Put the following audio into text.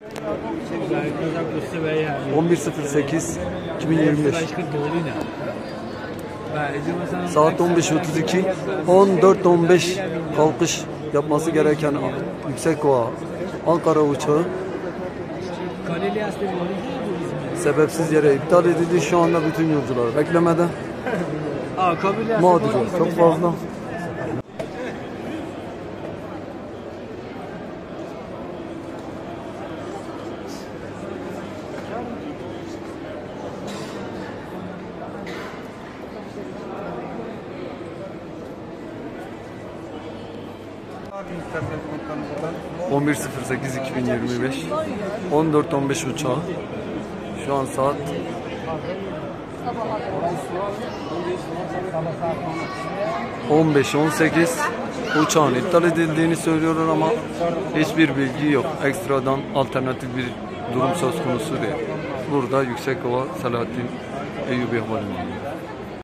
11.08 2025 saat 15.32 14.15 kalkış yapması gereken Yüksekova Ankara uçağı sebepsiz yere iptal edildi. Şu anda bütün yolcular beklemede. Mağdur çok fazla. ...11.08.2025 14.15 uçağı. Şu an saat 15.18. Uçağın iptal edildiğini söylüyorlar ama hiçbir bilgi yok. Ekstradan alternatif bir durum söz konusu değil. Burada Yüksekova Selahattin Eyyubi Havalimanı.